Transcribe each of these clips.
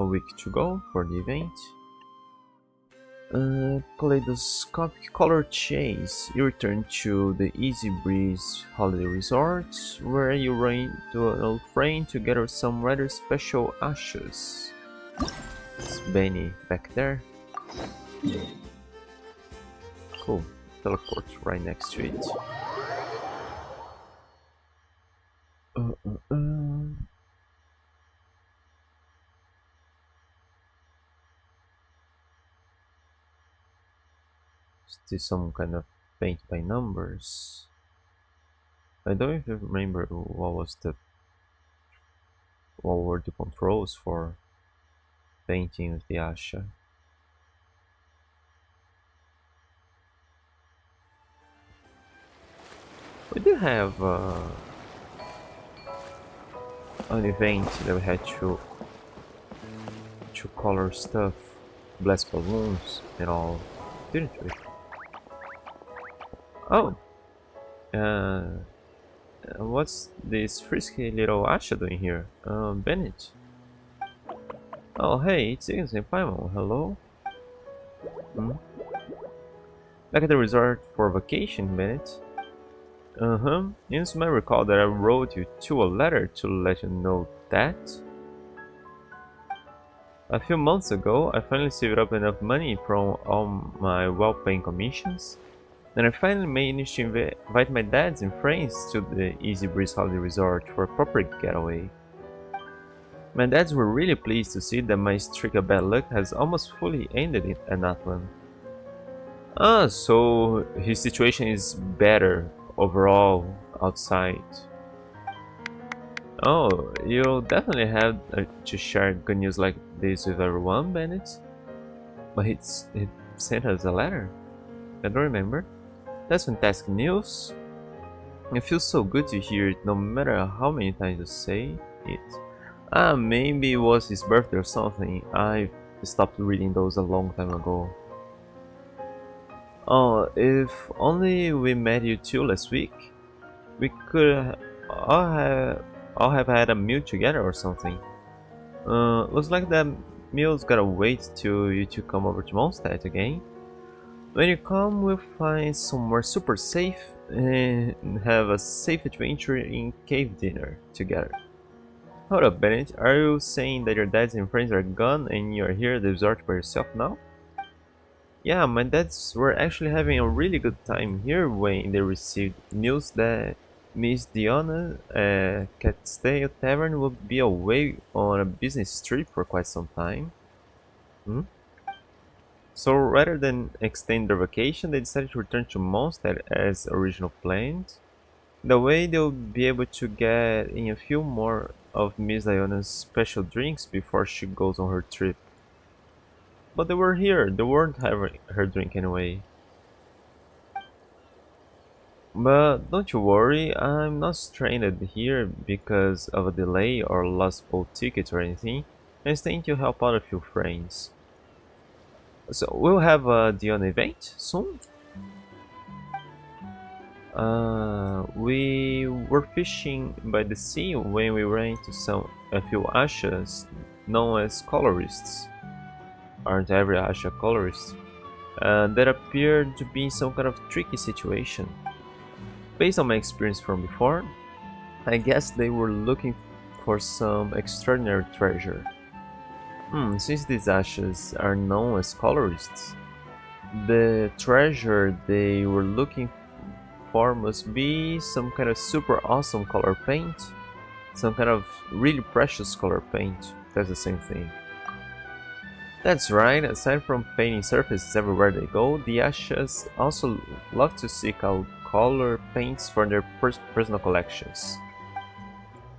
week to go for the event. Kaleidoscopic Color Chase. You return to the Easy Breeze Holiday Resort, where you run into an old friend to gather some rather special ashes. It's Benny back there. Cool. Teleport right next to it. Is this some kind of paint by numbers? I don't even remember what were the controls for painting with the Asha. We did have an event that we had to color stuff, blast balloons and all, didn't we? Oh, what's this frisky little Asha doing here? Bennett. Oh, hey, it's Genshin Impact. Hello. Back at the resort for vacation, Bennett. You might recall that I wrote you a letter to let you know that. A few months ago, I finally saved up enough money from all my well-paying commissions, and I finally managed to invite my dads and friends to the Easy Breeze Holiday Resort for a proper getaway. My dads were really pleased to see that my streak of bad luck has almost fully ended at Natlan. So his situation is better overall outside. Oh, you'll definitely have to share good news like this with everyone, Bennett. But he sent us a letter. I don't remember. That's fantastic news. It feels so good to hear it, no matter how many times you say it. Maybe it was his birthday or something. I stopped reading those a long time ago. Oh, if only we met you two last week. We could all have had a meal together or something. Looks like that meal's gotta wait till you two come over to Mondstadt again. When you come, we'll find somewhere super safe and have a safe adventure in cave dinner together. Hold up, Bennett. Are you saying that your dads and friends are gone and you're here at the resort by yourself now? Yeah, my dads were actually having a really good time here when they received news that Miss Diana at Catstale Tavern will be away on a business trip for quite some time. So rather than extend their vacation, they decided to return to Mondstadt as originally planned. That way they'll be able to get in a few more of Miss Diana's special drinks before she goes on her trip. But they were here, they weren't having her drink anyway. But don't you worry, I'm not stranded here because of a delay or lost boat tickets or anything. I'm staying to help out a few friends. So we'll have a Diana event soon? We were fishing by the sea when we ran into a few Ashas known as colorists. Aren't every Asha colorist? That appeared to be some kind of tricky situation. Based on my experience from before, I guess they were looking for some extraordinary treasure. Since these ashes are known as colorists, the treasure they were looking for must be some kind of super awesome color paint, some kind of really precious color paint. That's the same thing. That's right, aside from painting surfaces everywhere they go, the Ashas also love to seek out color paints for their personal collections.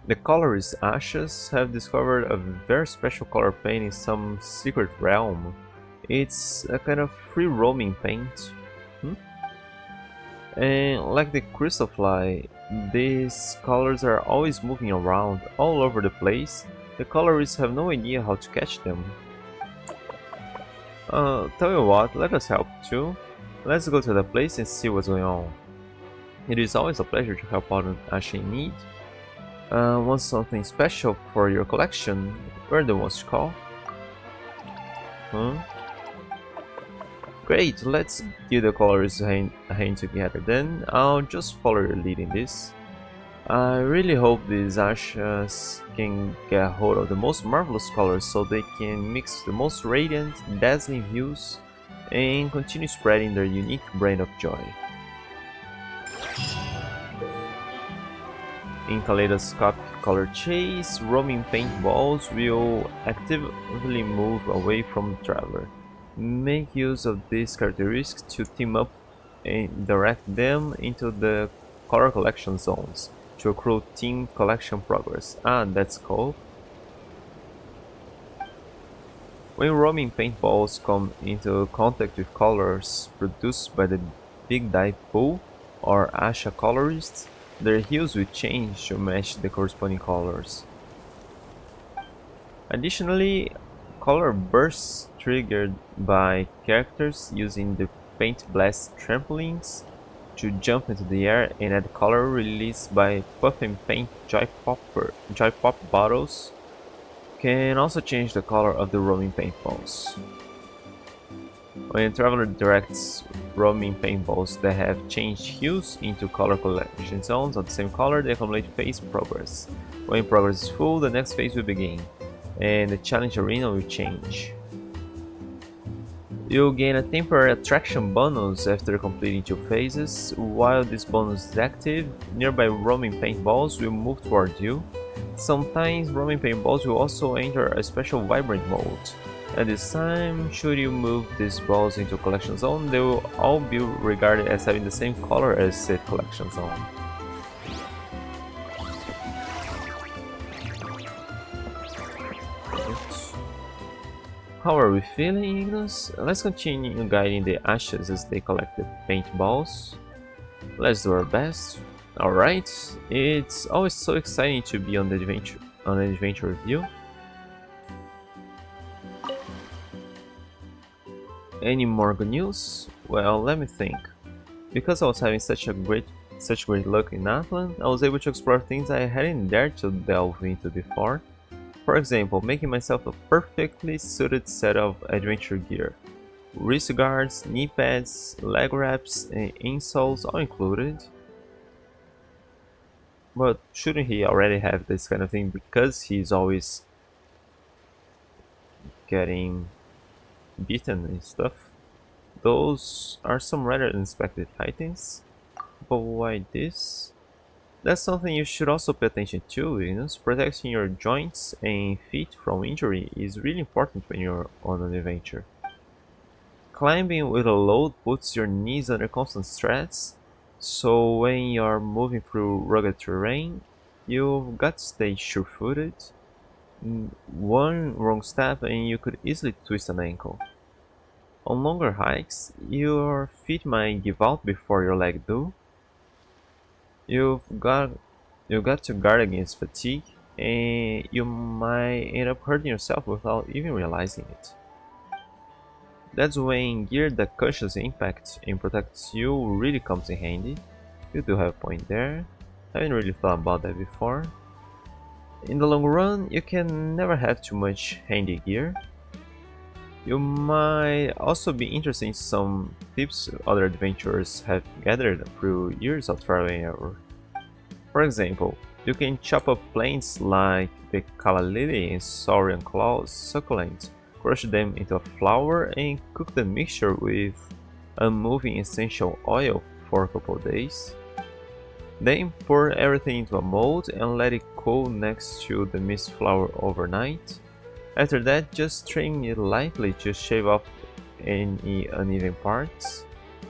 The colorist Ashas have discovered a very special color paint in some secret realm. It's a kind of free-roaming paint. And like the crystal fly, these colors are always moving around all over the place. The colorists have no idea how to catch them. Tell you what, let us help too. Let's go to the place and see what's going on. It is always a pleasure to help out an Asha in need. Want something special for your collection? We're the ones to call. Huh? Great, let's give the colors a hand together then. I'll just follow your lead in this. I really hope these Ashas can get a hold of the most marvelous colors so they can mix the most radiant, dazzling hues and continue spreading their unique brand of joy. In Kaleidoscopic color chase, roaming paintballs will actively move away from the traveler. Make use of these characteristics to team up and direct them into the color collection zones to accrue team collection progress. Ah, that's cool. When roaming paintballs come into contact with colors produced by the Big Die Pool or Asha colorists, their hues will change to match the corresponding colors. Additionally, color bursts triggered by characters using the Paint Blast trampolines to jump into the air and add color released by Puff and Paint Joy Pop bottles can also change the color of the roaming paintballs. When a traveler directs roaming paintballs that have changed hues into color collection zones of the same color, they accumulate phase progress. When progress is full, the next phase will begin, and the challenge arena will change. You'll gain a temporary attraction bonus after completing 2 phases. While this bonus is active, nearby roaming paintballs will move toward you. Sometimes roaming paintballs will also enter a special vibrant mode. At this time, should you move these balls into a collection zone, they will all be regarded as having the same color as said collection zone. How are we feeling, Ignis? Let's continue guiding the ashes as they collect the paintballs. Let's do our best. Alright, it's always so exciting to be on an adventure with you. Any more good news? Well, let me think. Because I was having such great luck in Atlan, I was able to explore things I hadn't dared to delve into before. For example, making myself a perfectly suited set of adventure gear. Wrist guards, knee pads, leg wraps, and insoles all included. But shouldn't he already have this kind of thing because he's always getting beaten and stuff? Those are some rather unexpected items. But why this? That's something you should also pay attention to, Venus. Protecting your joints and feet from injury is really important when you're on an adventure. Climbing with a load puts your knees under constant stress, so when you're moving through rugged terrain, you've got to stay sure-footed. One wrong step and you could easily twist an ankle. On longer hikes, your feet might give out before your leg do. You've got to guard against fatigue, and you might end up hurting yourself without even realizing it. That's when gear that cushions impact and protects you really comes in handy. You do have a point there. I haven't really thought about that before. In the long run, you can never have too much handy gear. You might also be interested in some tips other adventurers have gathered through years of trial and error. For example, you can chop up plants like the calla lily and saurian claws succulent, crush them into a flour and cook the mixture with unmoving essential oil for a couple of days. Then pour everything into a mold and let it cool next to the mixed flour overnight. After that, just trim it lightly to shave off any uneven parts.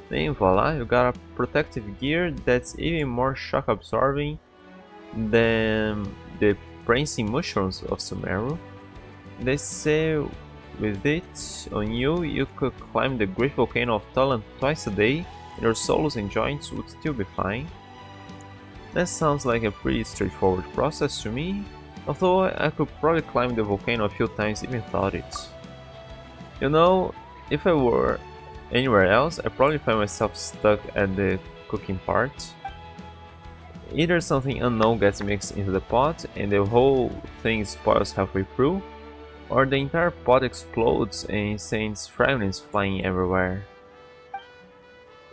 Then voila, you got a protective gear that's even more shock absorbing than the prancing mushrooms of Sumeru. They say with it on you, you could climb the great volcano of Toland twice a day and your soles and joints would still be fine. That sounds like a pretty straightforward process to me, although I could probably climb the volcano a few times even without it. You know, if I were anywhere else, I'd probably find myself stuck at the cooking part. Either something unknown gets mixed into the pot and the whole thing spoils halfway through, or the entire pot explodes and sends fragments flying everywhere.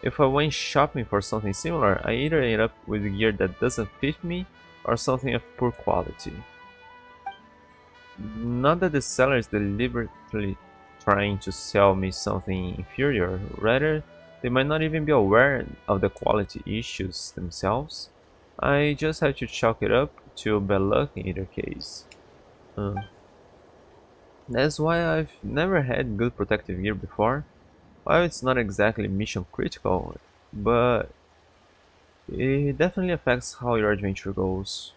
If I went shopping for something similar, I either end up with gear that doesn't fit me or something of poor quality. Not that the seller is deliberately trying to sell me something inferior, rather, they might not even be aware of the quality issues themselves. I just have to chalk it up to bad luck in either case. Uh, that's why I've never had good protective gear before. While it's not exactly mission critical, but it definitely affects how your adventure goes.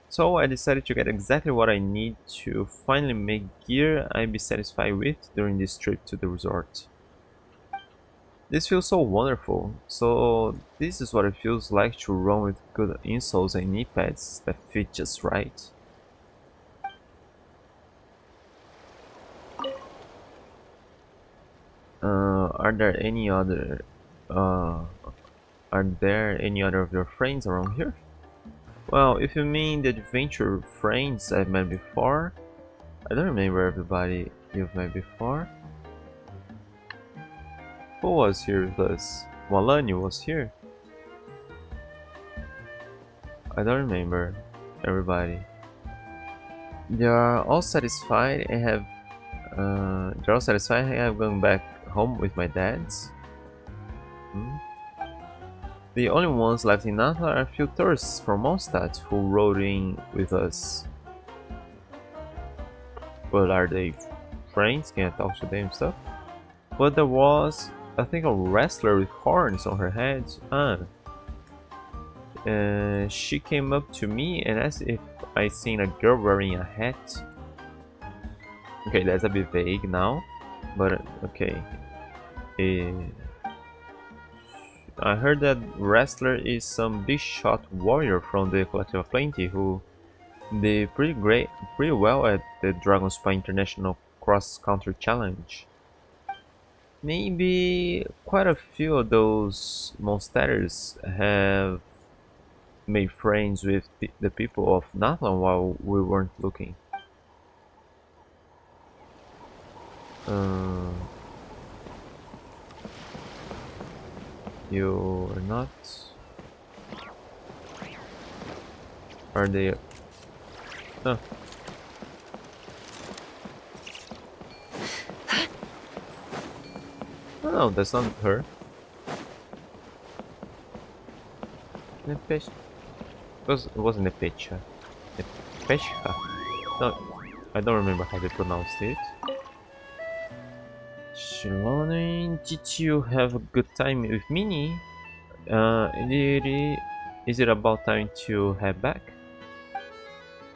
So I decided to get exactly what I need to finally make gear I'd be satisfied with during this trip to the resort. This feels so wonderful. So this is what it feels like to run with good insoles and knee pads that fit just right. Are there any other uh, are there any other of your friends around here? Well, if you mean the adventure friends I've met before, I don't remember everybody you've met before. Who was here with us? Walani was here. I don't remember everybody. They are all satisfied and have they're all satisfied and have gone back home with my dad's. Hmm? The only ones left in Napa are a few tourists from Mondstadt who rode in with us. But are they friends? Can I talk to them and stuff? But there was, I think, a wrestler with horns on her head. She came up to me and asked if I seen a girl wearing a hat. Okay, that's a bit vague now, but okay. Eh, I heard that wrestler is some big shot warrior from the Collective of Plenty who did pretty well at the Dragon Spy International Cross Country Challenge. Maybe quite a few of those monsters have made friends with the people of Natlan while we weren't looking. Uh, you're not? Are they? Huh. Oh, no, that's not her. It wasn't a picture. Nepeshka? No, I don't remember how they pronounced it. Shilone, did you have a good time with Minnie? Is it about time to head back?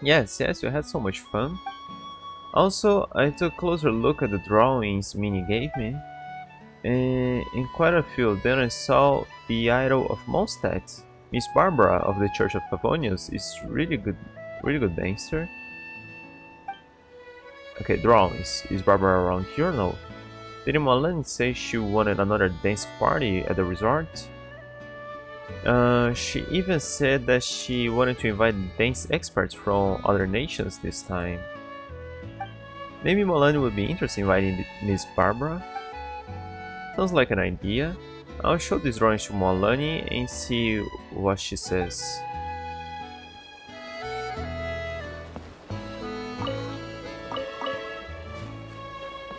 Yes, we had so much fun. Also, I took a closer look at the drawings Minnie gave me, and in quite a few of them I saw the idol of Mondstadt. Miss Barbara of the Church of Favonius is really good dancer. Okay, drawings. Is Barbara around here or no? Did Malin say she wanted another dance party at the resort? She even said that she wanted to invite dance experts from other nations this time. Maybe Malani would be interested in inviting Miss Barbara? Sounds like an idea. I'll show these drawings to Malani and see what she says.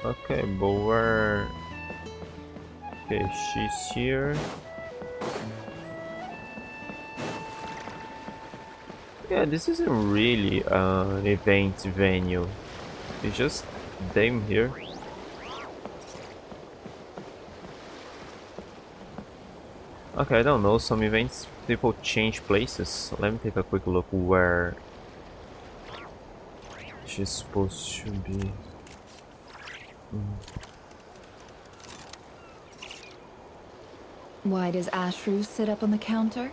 Okay, but where... Okay, she's here. Yeah, this isn't really an event venue. It's just them here. Okay, I don't know, some events people change places. Let me take a quick look where she's supposed to be. Why does Ashru sit up on the counter?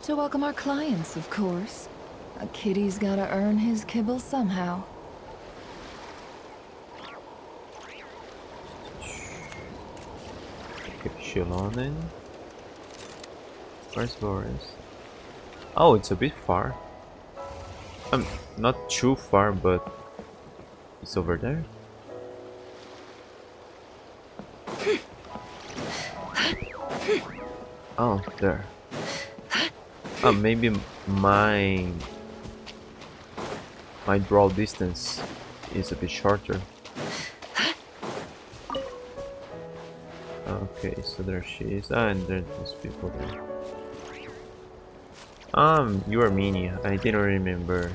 To welcome our clients, of course. A kitty's gotta earn his kibble somehow. Okay, Shilonen. Where's Boris? Oh, it's a bit far. Not too far, but It's over there. Oh, there. Maybe my draw distance is a bit shorter. Okay, so there she is. And there's those people there. You are Minnie. I didn't remember.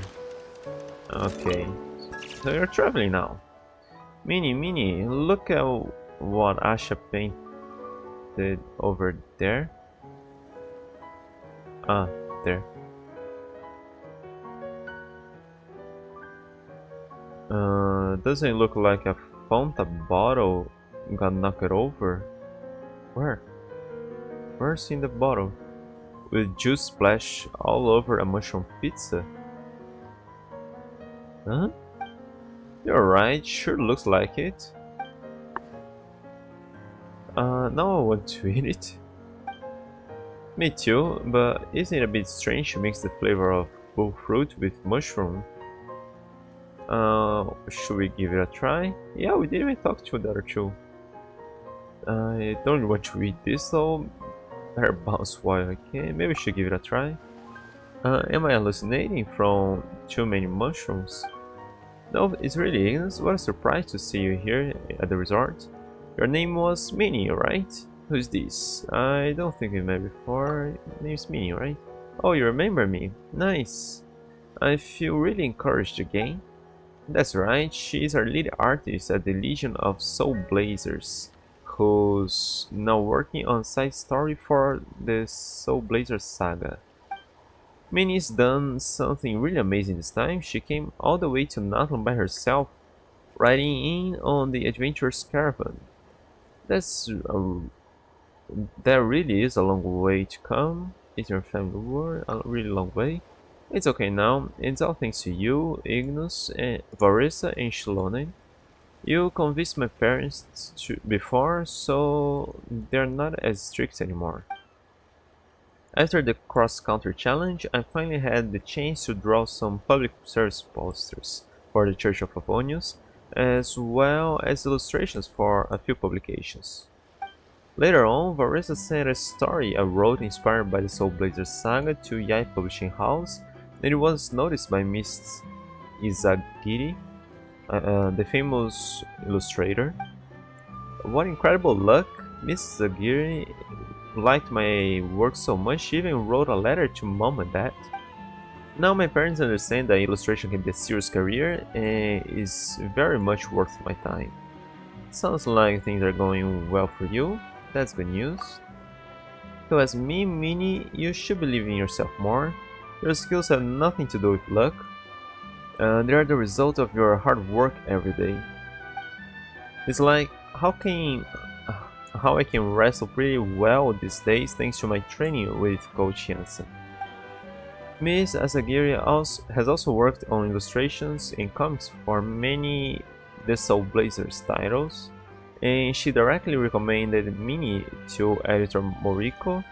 Okay, so you're traveling now. Minnie, look at what Asha painted over there. There. Doesn't it look like a Fanta bottle got knocked over? Where? Where's in the bottle? With juice splash all over a mushroom pizza? Huh? You're right, sure looks like it. Now I want to eat it. Me too, but isn't it a bit strange to mix the flavor of bull fruit with mushroom? Should we give it a try? Yeah, we didn't even talk to the other two. I don't want to eat this though. Better bounce while I can. Maybe we should give it a try. Am I hallucinating from too many mushrooms? No, it's really Ignis. What a surprise to see you here at the resort. Your name was Minnie, right? Who's this? I don't think we met before. Your name's Minnie, right? Oh, you remember me. Nice. I feel really encouraged again. That's right, she's our lead artist at the Legion of Soul Blazers, who's now working on side story for the Soul Blazer saga. Minnie's done something really amazing this time. She came all the way to Natlan by herself, riding in on the adventurous caravan. That's that really is a long way to come. Is your family war a really long way? It's okay now. It's all thanks to you, Ignus, and Varissa, and Shilonen. You convinced my parents before, so they're not as strict anymore. After the cross-country challenge, I finally had the chance to draw some public service posters for the Church of Favonius, as well as illustrations for a few publications. Later on, Varessa sent a story I wrote inspired by the Soul Blazer saga to Yai Publishing House, and it was noticed by Miss Izagiri, the famous illustrator. What incredible luck! Miss Izagiri liked my work so much she even wrote a letter to mom and dad. Now my parents understand that illustration can be a serious career and is very much worth my time. Sounds like things are going well for you. That's good news. So as me, Minnie, you should believe in yourself more. Your skills have nothing to do with luck. They are the result of your hard work every day. It's like how I can wrestle pretty well these days thanks to my training with Coach Jansen. Miss Asagiri has also worked on illustrations and comics for many The Soul Blazers titles, and she directly recommended Minnie to editor Moriko,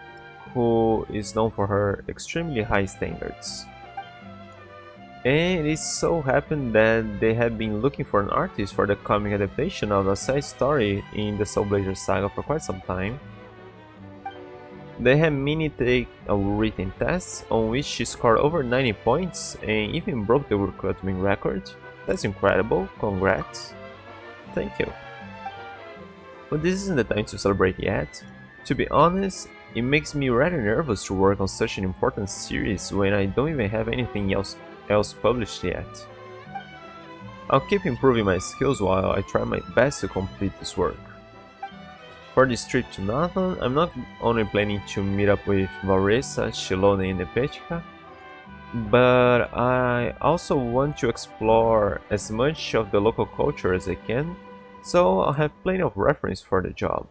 who is known for her extremely high standards. And it so happened that they had been looking for an artist for the comic adaptation of a side story in the Soul Blazer saga for quite some time. They had Minnie take a written test on which she scored over 90 points and even broke the recruitment record. That's incredible, congrats. Thank you. But this isn't the time to celebrate yet. To be honest, it makes me rather nervous to work on such an important series when I don't even have anything else published yet. I'll keep improving my skills while I try my best to complete this work. For this trip to Nathan, I'm not only planning to meet up with Marissa, Shilone and Nepetka, but I also want to explore as much of the local culture as I can, so I'll have plenty of reference for the job.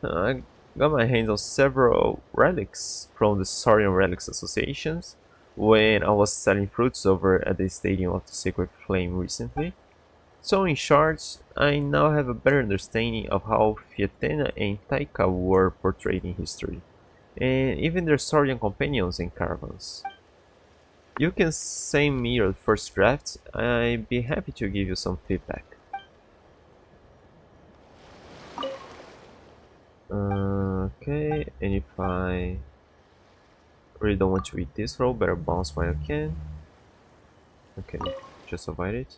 I got my hands on several relics from the Saurian Relics Associations when I was selling fruits over at the Stadium of the Sacred Flame recently. So in short, I now have a better understanding of how Fiatena and Taika were portrayed in history, and even their Saurian companions and caravans. You can send me your first draft. I'd be happy to give you some feedback. Okay, and if I really don't want to eat this roll, better bounce while I can. Okay, just avoid it.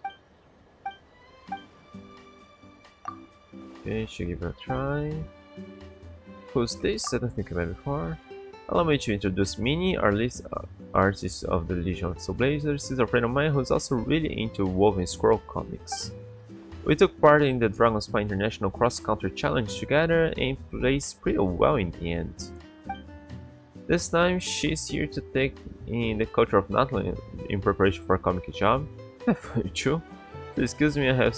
Okay, should give it a try. Who's this? I don't think I've met before. Allow me to introduce Minnie, our lead artist of the Legion of Soulblazers. She's a friend of mine who's also really into Woven Scroll comics. We took part in the Dragonspire International Cross Country Challenge together and placed pretty well in the end. This time, she's here to take in the culture of Natlan in preparation for a comic job. Have fun, too. Excuse me, I have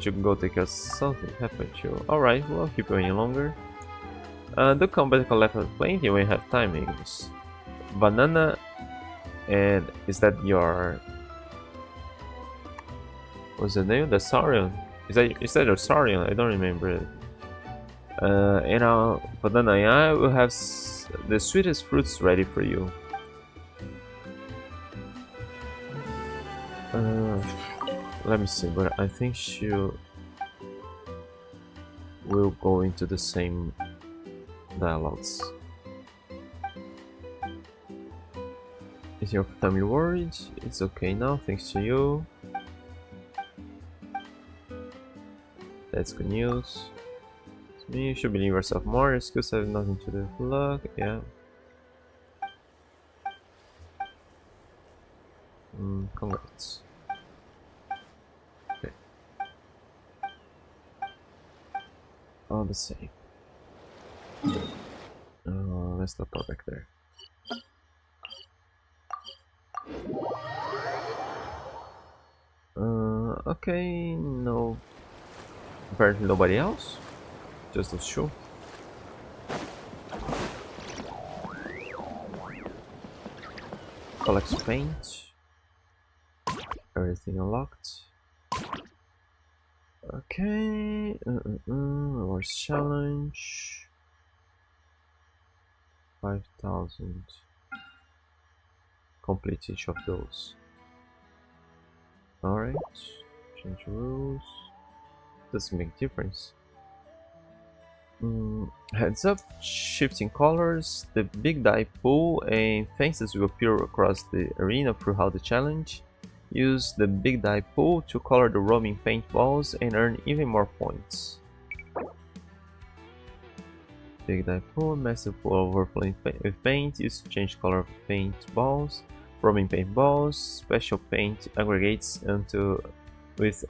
to go take care of something. Have fun, too. Alright, well, I'll keep you any longer. Do come back collect plenty when you have time, amigos. Banana, and is that your... What's the name? The Saurian? Is that your Saurian? I don't remember it. And Banana and I will have the sweetest fruits ready for you. Let me see, but I think she will go into the same dialogues. Is your family worried? It's okay now, thanks to you. That's good news. You should believe yourself more. Your skills have nothing to do with luck. Yeah. Congrats. Okay. All the same. Let's not go back there. Okay, no. Apparently nobody else. Just those two. Collect paint. Everything unlocked. Okay. Rewards challenge. 5,000. Complete each of those. Alright. Change rules. Doesn't make difference. Heads up, shifting colors, the big die pool and fences will appear across the arena throughout the challenge. Use the big die pool to color the roaming paintballs and earn even more points. Big die pool, massive pool overflowing with paint, used to change color of paintballs, roaming paintballs, special paint aggregates with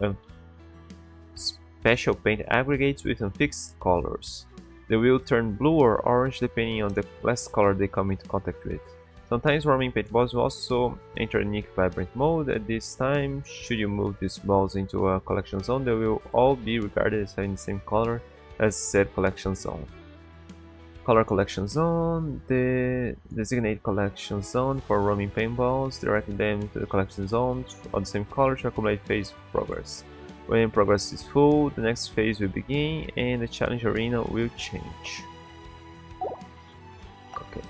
special paint aggregates with unfixed colors. They will turn blue or orange depending on the last color they come into contact with. Sometimes roaming paintballs will also enter a unique vibrant mode. At this time, should you move these balls into a collection zone, they will all be regarded as having the same color as said collection zone. Color collection zone, the designate collection zone for roaming paintballs, directing them to the collection zone of the same color to accumulate phase progress. When progress is full, the next phase will begin and the challenge arena will change. Okay.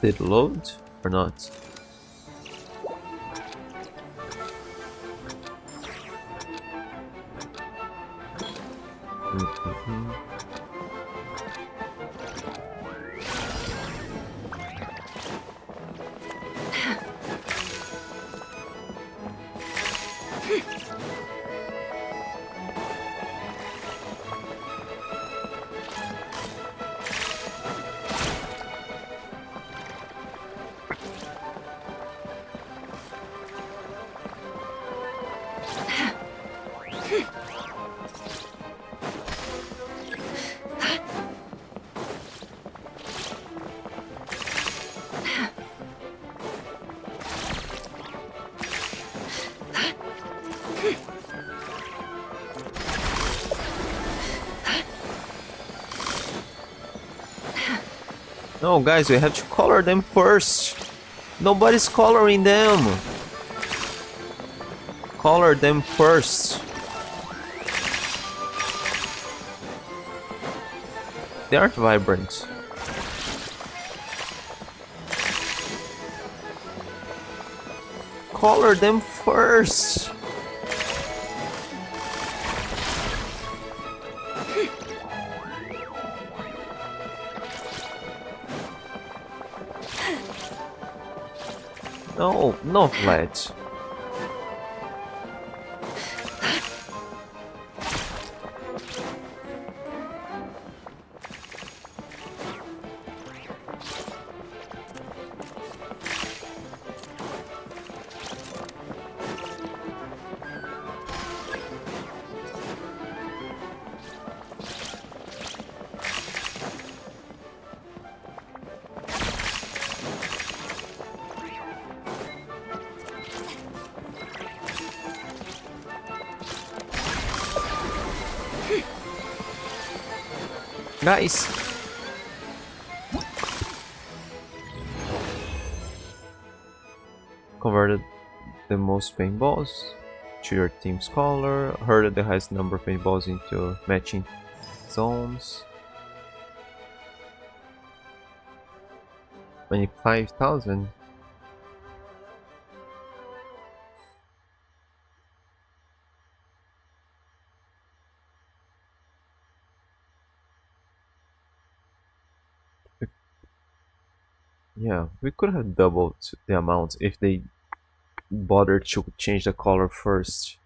Did it load or not? No, guys, we have to color them first. Nobody's coloring them. Color them first. They aren't vibrant. Color them first. No, not let. Guys, converted the most paintballs to your team's color, herded the highest number of paintballs into matching zones. 25,000. Yeah, we could have doubled the amount if they bothered to change the color first.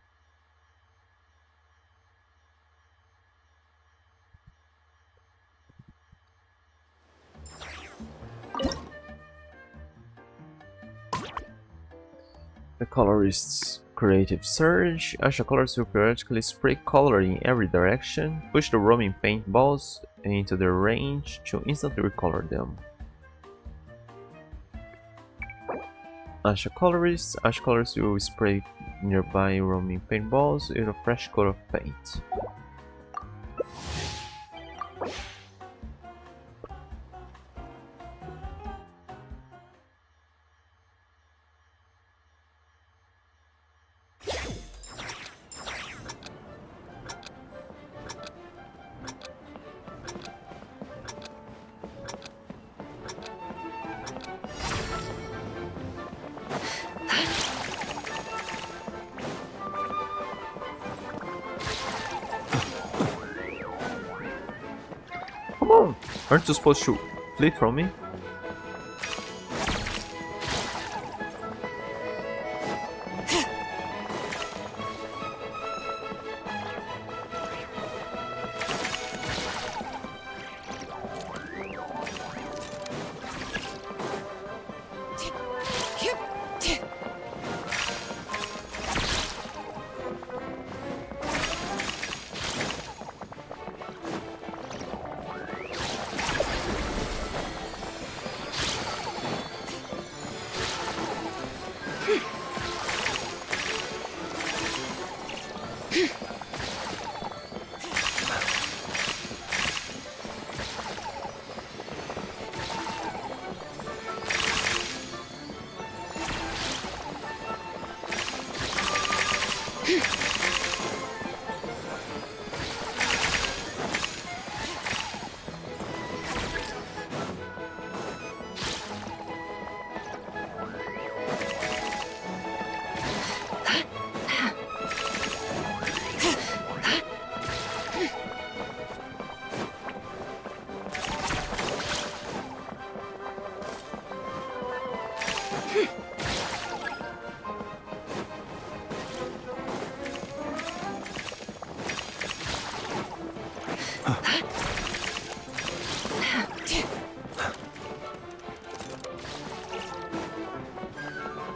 The colorist's creative surge. Asha colors will periodically spray color in every direction, push the roaming paintballs into their range to instantly recolor them. Asha colors will spray nearby roaming paintballs with a fresh coat of paint. Come on! Aren't you supposed to flee from me?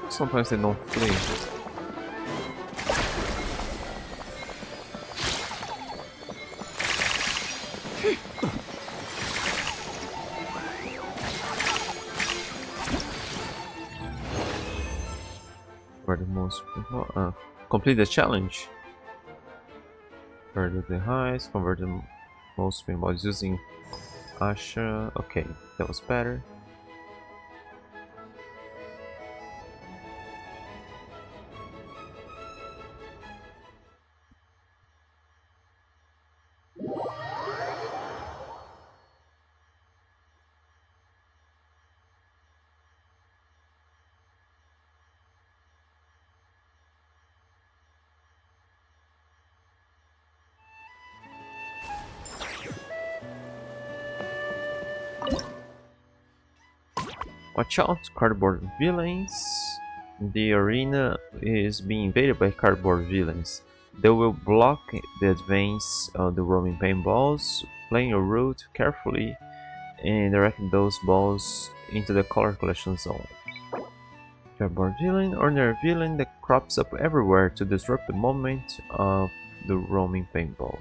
Sometimes they don't flee. For the most people, complete the challenge. Convert the highest, convert the most paintballs using Asha. Okay, that was better. Watch out, cardboard villains! The arena is being invaded by cardboard villains. They will block the advance of the roaming paintballs. Plan your route carefully and direct those balls into the color collection zone. Cardboard villain, ordinary villain that crops up everywhere to disrupt the moment of the roaming paintballs.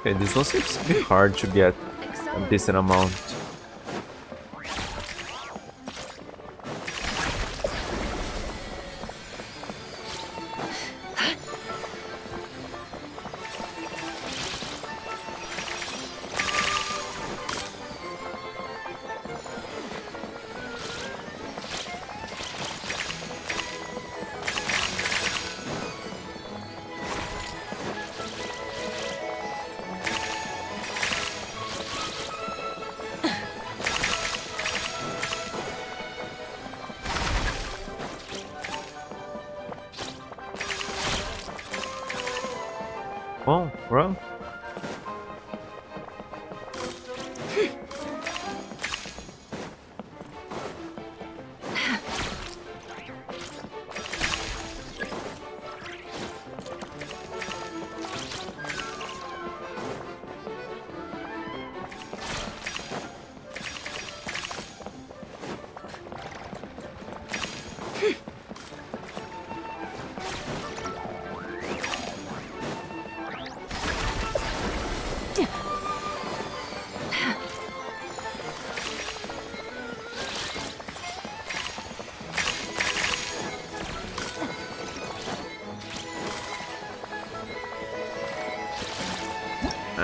Okay, this one seems to be hard to get a decent amount. Oh, well.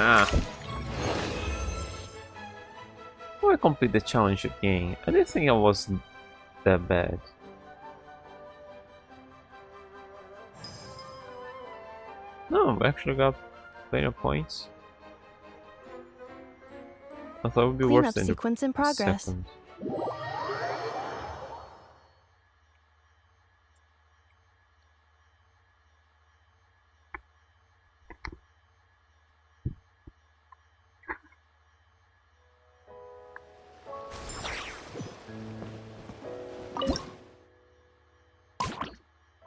Ah. Oh, I complete the challenge again. I didn't think I was that bad. No, I actually got plenty of points. I thought it would be worse Cleanup than sequence in the progress. second.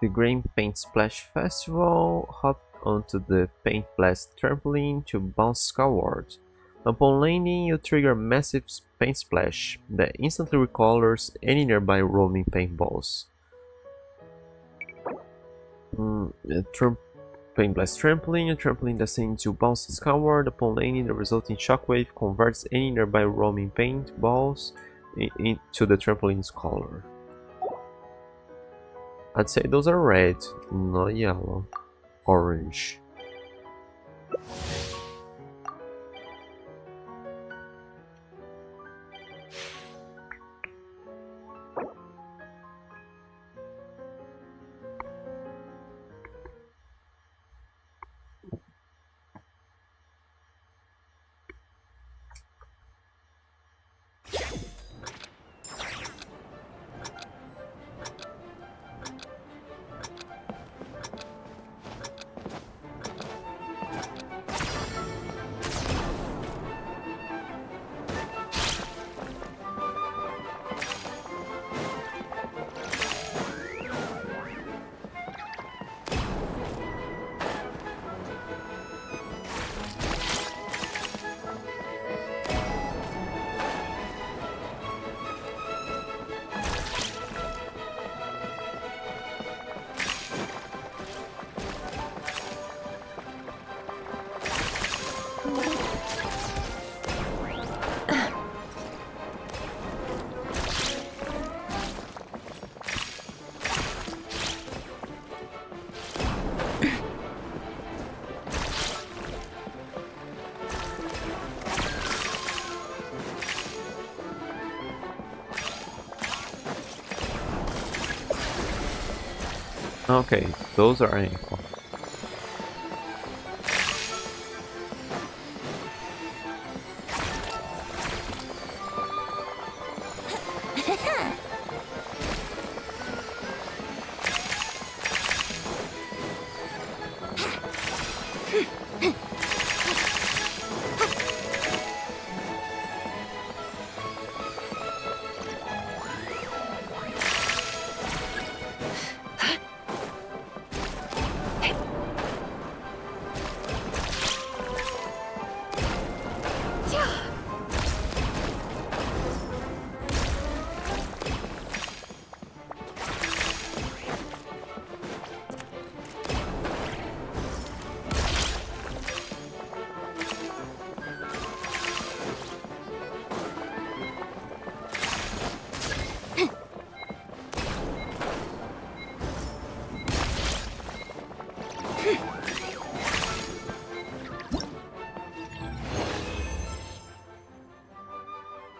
The Green Paint Splash Festival. Hop onto the Paint Blast trampoline to bounce skyward. Upon landing, you trigger a massive paint splash that instantly recolors any nearby roaming paintballs. Paint Blast Trampoline. A trampoline descends to bounce skyward. Upon landing, the resulting shockwave converts any nearby roaming paintballs into the trampoline's color. I'd say those are red, not yellow. Orange. Okay, those are ankle.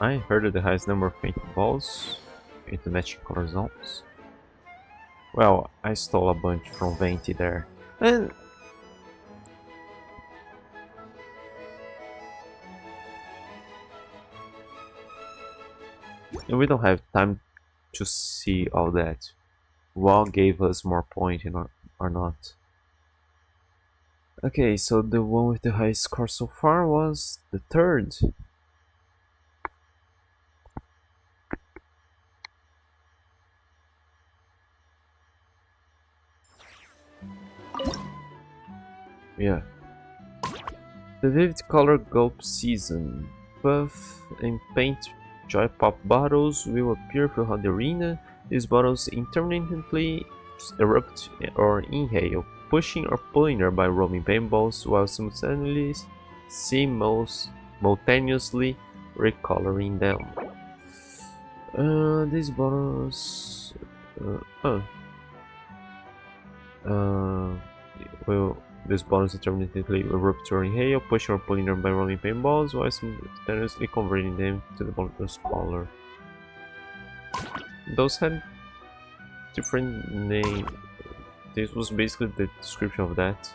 I heard the highest number of painted balls into matching color zones. Well, I stole a bunch from Venti there. And we don't have time to see all that. What gave us more point or not? Okay, so the one with the highest score so far was the third. Yeah. The vivid color gulp season. Buff and paint joy pop bottles will appear throughout the arena. These bottles intermittently erupt or inhale, pushing or pulling nearby roaming paintballs while simultaneously recoloring them. These bottles uh, will this bonus intermittently erupt or inhale, pushing or pulling them by rolling paintballs while simultaneously converting them to the bonus color. Those had different names. This was basically the description of that.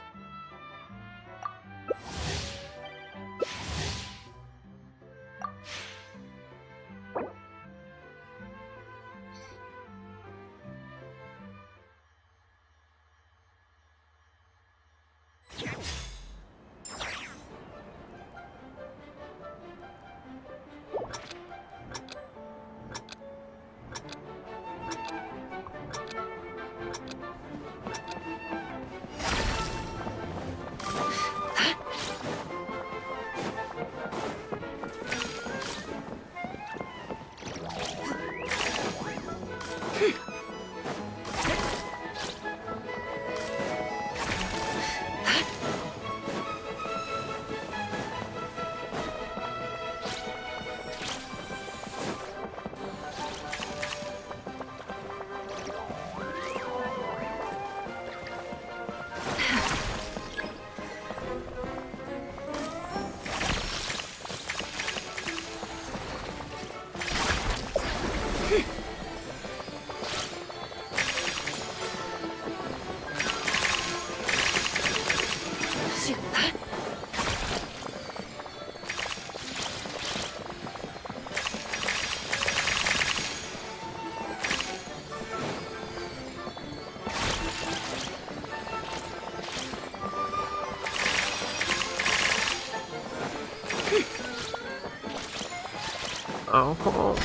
Oh, come on.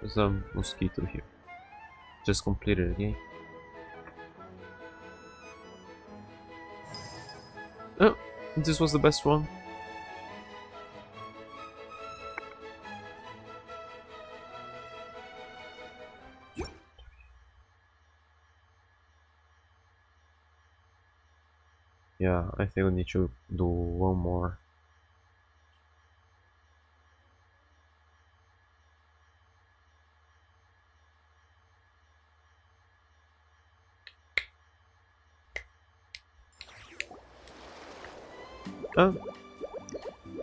There's a mosquito here. Just completed again. Oh, this was the best one. Yeah, I think we need to do one more. Oh,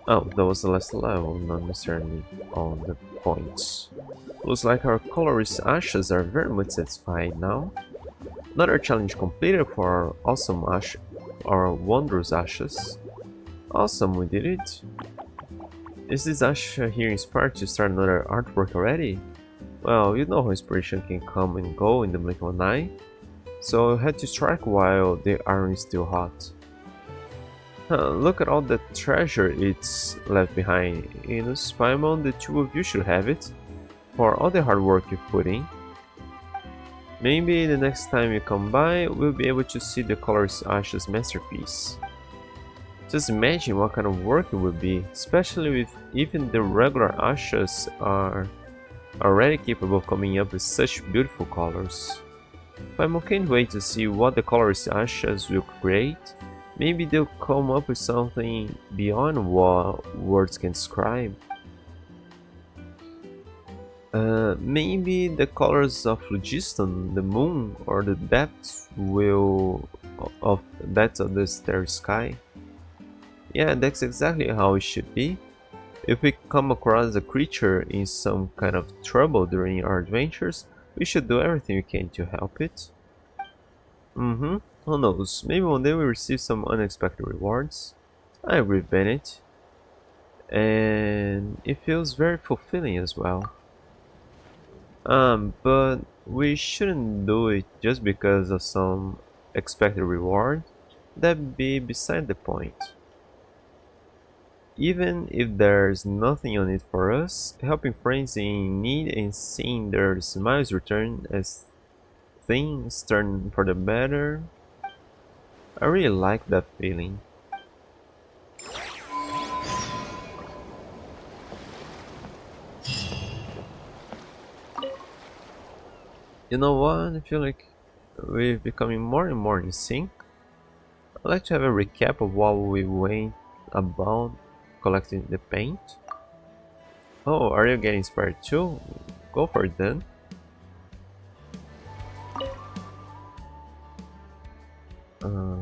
oh, that was the last level, not necessarily on the points. Looks like our colorist ashes are very much satisfied now. Another challenge completed for our awesome ash, our wondrous ashes. Awesome, we did it. Is this ash here inspired to start another artwork already? Well, you know how inspiration can come and go in the blink of an eye, so I had to strike while the iron is still hot. Look at all the treasure it's left behind. In Spymon, the two of you should have it, for all the hard work you put in. Maybe the next time you come by, we'll be able to see the colorist Ash's masterpiece. Just imagine what kind of work it would be, especially with even the regular Ashas are already capable of coming up with such beautiful colors. But I can't wait to see what the colorist Ashas will create. Maybe they'll come up with something beyond what words can describe. Maybe the colors of phlogiston, the moon, or the depths of the starry sky. Yeah, that's exactly how it should be. If we come across a creature in some kind of trouble during our adventures, we should do everything we can to help it. Who knows, maybe one day we'll receive some unexpected rewards. I agree with Bennett. And it feels very fulfilling as well. But we shouldn't do it just because of some expected reward. That'd be beside the point. Even if there's nothing on it for us, helping friends in need and seeing their smiles return as things turn for the better, I really like that feeling. You know what? I feel like we're becoming more and more in sync. I'd like to have a recap of what we went about collecting the paint. Oh, are you getting inspired too? Go for it then. Uh,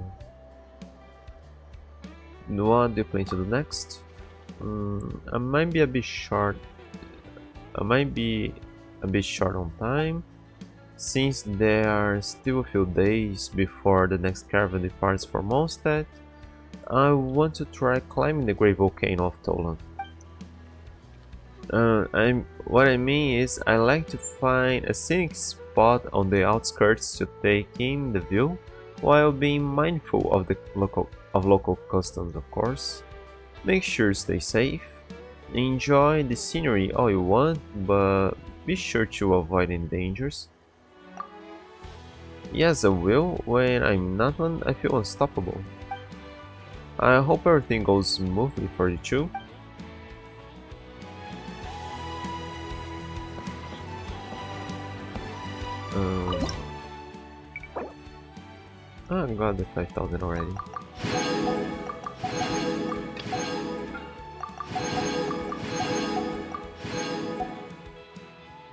what do you plan to do next? I might be a bit short. I might be a bit short on time, since there are still a few days before the next caravan departs for Mondstadt. I want to try climbing the Great Volcano of Toland. What I mean is, I like to find a scenic spot on the outskirts to take in the view, while being mindful of the local customs, of course. Make sure to stay safe. Enjoy the scenery all you want, but be sure to avoid any dangers. Yes, I will. When I'm not one, I feel unstoppable. I hope everything goes smoothly for you too. I got the 5,000 already.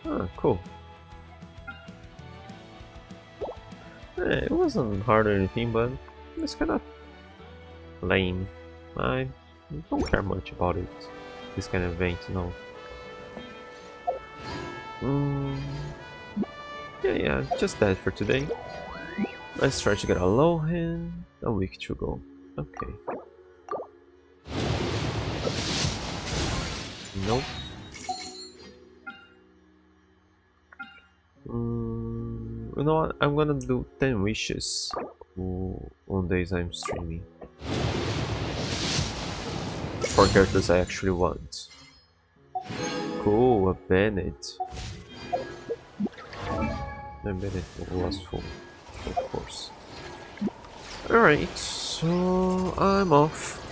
Ah, cool. It wasn't hard or anything, but it's kind of lame. I don't care much about it. This kind of event, no. Yeah, just that for today. Let's try to get a low hand. A week to go. Okay. Nope. You know what? I'm gonna do 10 wishes on days I'm streaming. For characters I actually want. Cool, a Bennett. I bet it was full, of course. Alright, so I'm off.